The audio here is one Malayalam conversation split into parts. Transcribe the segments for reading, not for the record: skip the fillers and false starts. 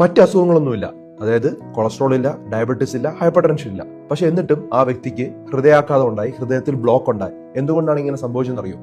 മറ്റ് അസുഖങ്ങളൊന്നുമില്ല. അതായത് കൊളസ്ട്രോൾ ഇല്ല, ഡയബറ്റീസ് ഇല്ല, ഹൈപ്പർ ടെൻഷൻ ഇല്ല. പക്ഷെ എന്നിട്ടും ആ വ്യക്തിക്ക് ഹൃദയാഘാതം ഉണ്ടായി, ഹൃദയത്തിൽ ബ്ലോക്ക് ഉണ്ടായി. എന്തുകൊണ്ടാണ് ഇങ്ങനെ സംഭവിച്ചെന്നറിയോ?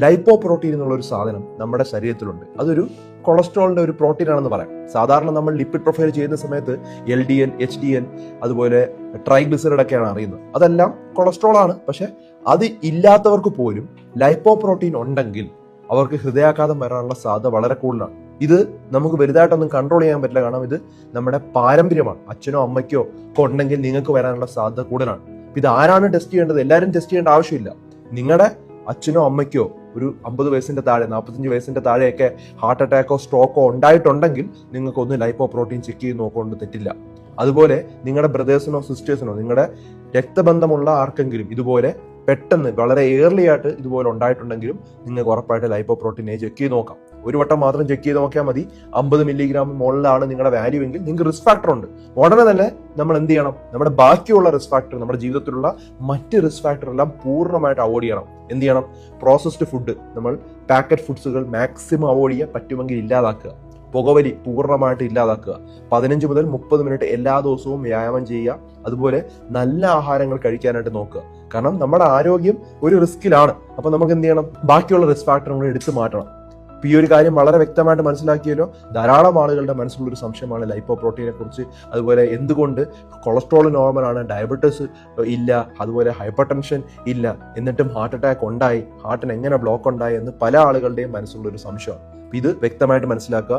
ലൈപ്പോ പ്രോട്ടീൻ എന്നുള്ള ഒരു സാധനം നമ്മുടെ ശരീരത്തിലുണ്ട്. അതൊരു കൊളസ്ട്രോളിന്റെ ഒരു പ്രോട്ടീൻ ആണെന്ന് പറയാം. സാധാരണ നമ്മൾ ലിപ്പിഡ് പ്രൊഫൈൽ ചെയ്യുന്ന സമയത്ത് LDL, HDL, അതുപോലെ ട്രൈഗ്ലിസറൈഡ് ഒക്കെയാണ് അറിയുന്നത്. അതെല്ലാം കൊളസ്ട്രോൾ ആണ്. പക്ഷെ അത് ഇല്ലാത്തവർക്ക് പോലും ലൈപ്പോ പ്രോട്ടീൻ ഉണ്ടെങ്കിൽ അവർക്ക് ഹൃദയാഘാതം വരാനുള്ള സാധ്യത വളരെ കൂടുതലാണ്. ഇത് നമുക്ക് വലുതായിട്ടൊന്നും കൺട്രോൾ ചെയ്യാൻ പറ്റില്ല. കാരണം ഇത് നമ്മുടെ പാരമ്പര്യമാണ്. അച്ഛനോ അമ്മയ്ക്കോ ഒക്കെ ഉണ്ടെങ്കിൽ നിങ്ങൾക്ക് വരാനുള്ള സാധ്യത കൂടുതലാണ്. ഇത് ആരാണ് ടെസ്റ്റ് ചെയ്യേണ്ടത്? എല്ലാവരും ടെസ്റ്റ് ചെയ്യേണ്ട ആവശ്യമില്ല. നിങ്ങളുടെ അച്ഛനോ അമ്മയ്ക്കോ ഒരു 50 വയസ്സിന്റെ താഴെ, 45 വയസ്സിന്റെ താഴെയൊക്കെ ഹാർട്ട് അറ്റാക്കോ സ്ട്രോക്കോ ഉണ്ടായിട്ടുണ്ടെങ്കിൽ നിങ്ങൾക്ക് ഒന്ന് ലൈപ്പോ പ്രോട്ടീൻ ചെക്ക് ചെയ്ത് നോക്കൊണ്ട് തെറ്റില്ല. അതുപോലെ നിങ്ങളുടെ ബ്രദേഴ്സിനോ സിസ്റ്റേഴ്സിനോ, നിങ്ങളുടെ രക്തബന്ധമുള്ള ആർക്കെങ്കിലും ഇതുപോലെ പെട്ടെന്ന് വളരെ ഏർലി ആയിട്ട് ഇതുപോലെ ഉണ്ടായിട്ടുണ്ടെങ്കിലും നിങ്ങൾക്ക് ഉറപ്പായിട്ട് ലൈപ്പോ പ്രോട്ടീൻ ചെക്ക് ചെയ്ത് നോക്കാം. ഒരു വട്ടം മാത്രം ചെക്ക് ചെയ്ത് നോക്കിയാൽ മതി. 50 മില്ലിഗ്രാം മുകളിലാണ് നിങ്ങളുടെ വാല്യൂ എങ്കിൽ നിങ്ങൾക്ക് റിസ്ക് ഫാക്ടർ ഉണ്ട്. ഉടനെ തന്നെ നമ്മൾ എന്ത് ചെയ്യണം? നമ്മുടെ ബാക്കിയുള്ള റിസ്ക് ഫാക്ടർ, നമ്മുടെ ജീവിതത്തിലുള്ള മറ്റ് റിസ്ക് ഫാക്ടർ എല്ലാം പൂർണ്ണമായിട്ട് അവോയ്ഡ് ചെയ്യണം. എന്ത് ചെയ്യണം? പ്രോസസ്ഡ് ഫുഡ്, നമ്മൾ പാക്കറ്റ് ഫുഡ്സുകൾ മാക്സിമം അവോയ്ഡ് ചെയ്യുക, പറ്റുമെങ്കിൽ ഇല്ലാതാക്കുക. പുകവലി പൂർണ്ണമായിട്ട് ഇല്ലാതാക്കുക. 15 മുതൽ 30 മിനിറ്റ് എല്ലാ ദിവസവും വ്യായാമം ചെയ്യുക. അതുപോലെ നല്ല ആഹാരങ്ങൾ കഴിക്കാനായിട്ട് നോക്കുക. കാരണം നമ്മുടെ ആരോഗ്യം ഒരു റിസ്കിലാണ്. അപ്പൊ നമുക്ക് എന്ത് ചെയ്യണം? ബാക്കിയുള്ള റിസ്ക് ഫാക്ടറുകൾ എടുത്തു മാറ്റണം. ഈ ഒരു കാര്യം വളരെ വ്യക്തമായിട്ട് മനസ്സിലാക്കിയല്ലോ. ധാരാളം ആളുകളുടെ മനസ്സിലുള്ളൊരു സംശയമാണ് ലൈപ്പോ പ്രോട്ടീനെ കുറിച്ച്. അതുപോലെ എന്തുകൊണ്ട് കൊളസ്ട്രോൾ നോർമലാണ്, ഡയബറ്റീസ് ഇല്ല, അതുപോലെ ഹൈപ്പർ ടെൻഷൻ ഇല്ല, എന്നിട്ടും ഹാർട്ട് അറ്റാക്ക് ഉണ്ടായി, ഹാർട്ടിന് എങ്ങനെ ബ്ലോക്ക് ഉണ്ടായി എന്ന് പല ആളുകളുടെയും മനസ്സിലുള്ളൊരു സംശയമാണ്. ഇത് വ്യക്തമായിട്ട് മനസ്സിലാക്കുക.